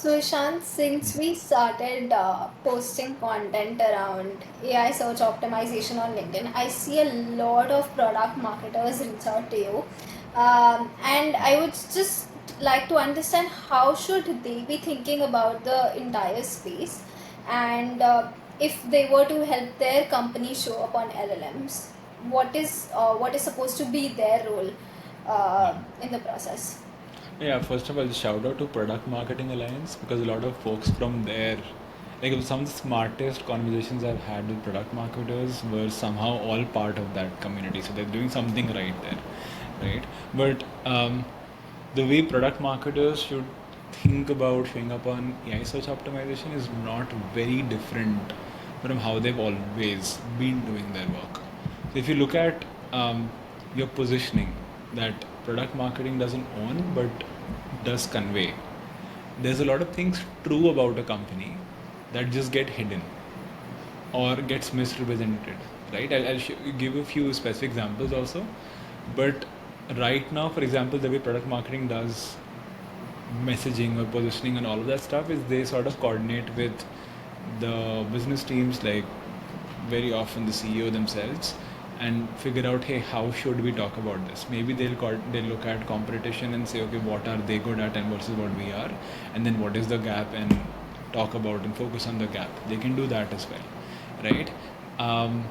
So, Ishant, since we started posting content around AI search optimization on LinkedIn, I see a lot of product marketers reach out to you. And I would just like to understand how should they be thinking about the entire space, and if they were to help their company show up on LLMs, what is supposed to be their role Yeah. in the process? Yeah, first of all, shout out to Product Marketing Alliance because a lot of folks from there, like some of the smartest conversations I've had with product marketers were somehow all part of that community. So they're doing something right there, right? But the way product marketers should think about showing up on AI search optimization is not very different from how they've always been doing their work. So if you look at your positioning that product marketing doesn't own but does convey, there's a lot of things true about a company that just get hidden or gets misrepresented, right? I'll give a few specific examples also. But right now, for example, the way product marketing does messaging or positioning and all of that stuff is they sort of coordinate with the business teams, like very often the CEO themselves, and figure out, hey, how should we talk about this? Maybe they'll look at competition and say, okay, what are they good at and versus what we are, and then what is the gap, and talk about and focus on the gap. They can do that as well, right? Um,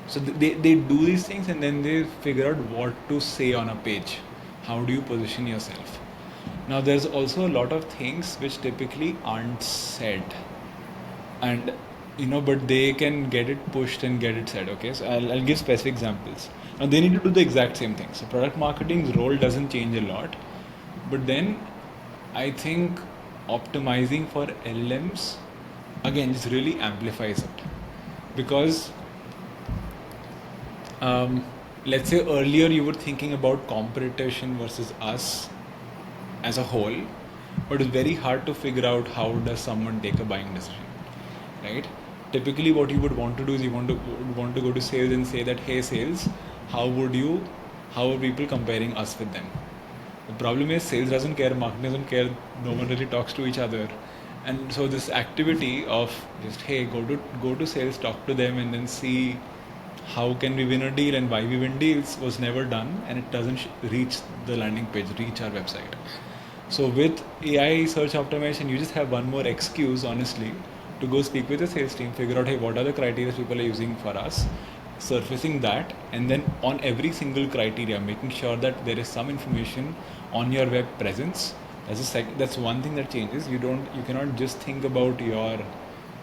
so they do these things and then they figure out what to say on a page. How do you position yourself? Now, there's also a lot of things which typically aren't said, and but they can get it pushed and get it said. Okay, so I'll give specific examples. Now, they need to do the exact same thing. So, product marketing's role doesn't change a lot, but then I think optimizing for LLMs again just really amplifies it because um, let's say earlier you were thinking about competition versus us as a whole, but it's very hard to figure out how does someone take a buying decision, right? Typically, what you would want to do is you want to go to sales and say that, hey, sales, how would you, how are people comparing us with them? The problem is sales doesn't care, marketing doesn't care, no one really talks to each other, and so this activity of just hey, go to sales, talk to them, and then see how can we win a deal and why we win deals was never done, and it doesn't reach the landing page, reach our website. So with AI search optimization, you just have one more excuse, honestly, to go speak with the sales team, figure out, hey, what are the criteria people are using for us, surfacing that, and then on every single criteria, making sure that there is some information on your web presence. That's one thing that changes. You cannot just think about your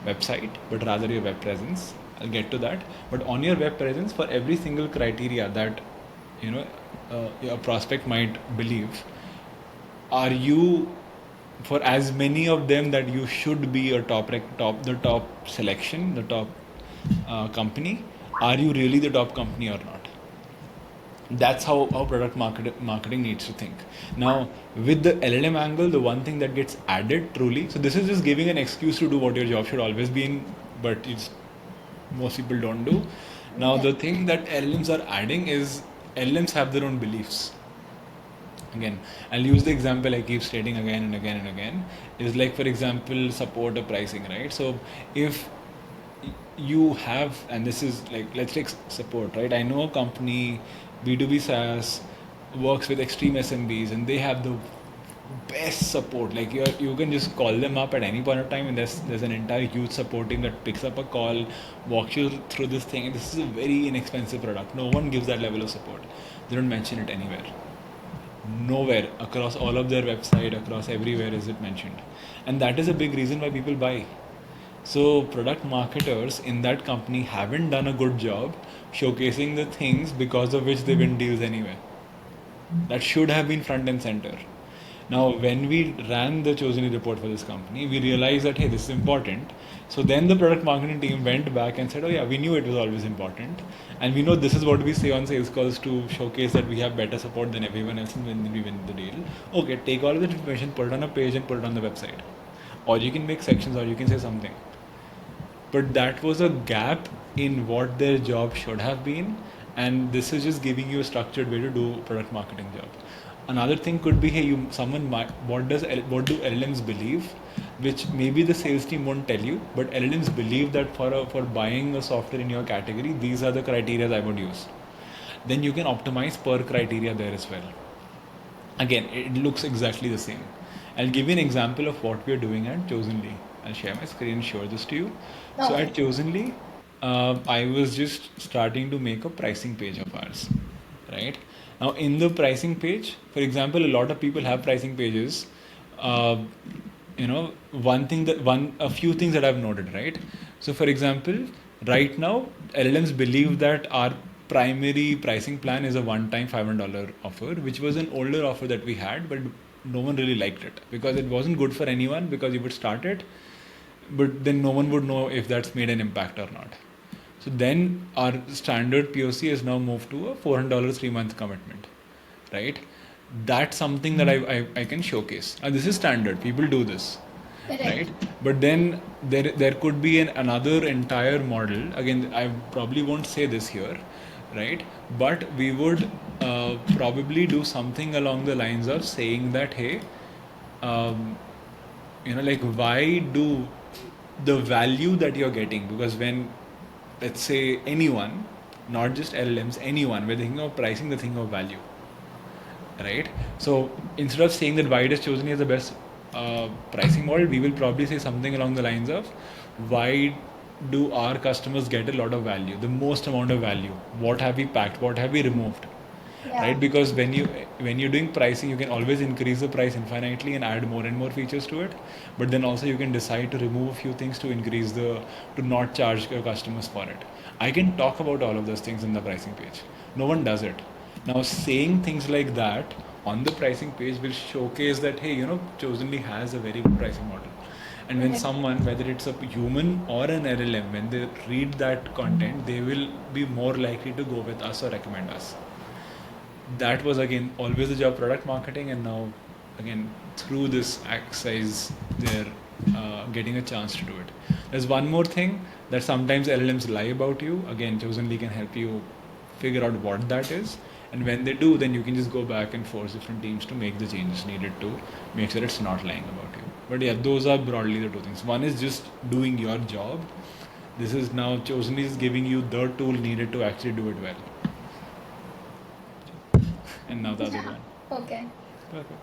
website, but rather your web presence. I'll get to that. But on your web presence, for every single criteria that you know your prospect might believe, are you for as many of them that you should be a top selection, the top company? Are you really the top company or not? That's how marketing needs to think. Now, with the LLM angle, the one thing that gets added truly, so this is just giving an excuse to do what your job should always be in, but it's most people don't do. Now, Yeah. the thing that LLMs are adding is LLMs have their own beliefs. Again, I'll use the example I keep stating again and again and again, is like, for example, support or pricing, right? So if you have, and this is like, let's take support, right? I know a company, B2B SaaS, works with extreme SMBs, and they have the best support. Like you can just call them up at any point of time, and there's an entire huge support team that picks up a call, walks you through this thing. And this is a very inexpensive product. No one gives that level of support. They don't mention it anywhere. Nowhere across all of their website, across everywhere is it mentioned, and that is a big reason why people buy. So product marketers in that company haven't done a good job showcasing the things because of which they win deals anyway. That should have been front and center. Now, when we ran the Chosen report for this company, we realized that, hey, this is important. So then the product marketing team went back and said, oh, yeah, we knew it was always important. And we know this is what we say on sales calls to showcase that we have better support than everyone else and when we win the deal. Okay, take all of that information, put it on a page and put it on the website. Or you can make sections or you can say something. But that was a gap in what their job should have been, and this is just giving you a structured way to do product marketing job. Another thing could be, hey, someone might, what do LLMs believe, which maybe the sales team won't tell you, but LLMs believe that for buying a software in your category, these are the criteria I would use. Then you can optimize per criteria there as well. Again, it looks exactly the same. I'll give you an example of what we are doing at Chosenly. I'll share my screen and show this to you. So Okay. at Chosenly, I was just starting to make a pricing page of ours, right? Now in the pricing page, for example, a lot of people have pricing pages. Uh, a few things that I've noted, right? So for example, right now LLMs believe that our primary pricing plan is a one-time $500 offer, which was an older offer that we had, but no one really liked it because it wasn't good for anyone, because you would start it, but then no one would know if that's made an impact or not. So then our standard POC has now moved to a $400 3-month commitment, right? That's something that I can showcase. Now this is standard. People do this, Right. right? But then there could be another entire model. Again, I probably won't say this here, right? But we would probably do something along the lines of saying that, hey, um, like why do the value that you're getting, because when, let's say, anyone, not just LLMs, anyone, we're thinking of pricing, the thing of value, right? So instead of saying that why it is chosen as the best pricing model, we will probably say something along the lines of, why do our customers get a lot of value, the most amount of value, what have we packed, what have we removed, Yeah. right? Because when you're doing pricing, you can always increase the price infinitely and add more and more features to it, but then also you can decide to remove a few things to to not charge your customers for it. I can talk about all of those things in the pricing page. No one does it. Now saying things like that on the pricing page will showcase that, hey, Chosenly has a very good pricing model. And when Right. someone, whether it's a human or an LLM, when they read that content, they will be more likely to go with us or recommend us. That was again always the job product marketing, and now again through this exercise they're getting a chance to do it. There's one more thing that sometimes LLMs lie about you. Again, Chosenly can help you figure out what that is, and when they do, then you can just go back and force different teams to make the changes needed to make sure it's not lying about you. But yeah, those are broadly the two things. One is just doing your job. This is now Chosenly is giving you the tool needed to actually do it well. And now the other Yeah. one. Okay. Perfect.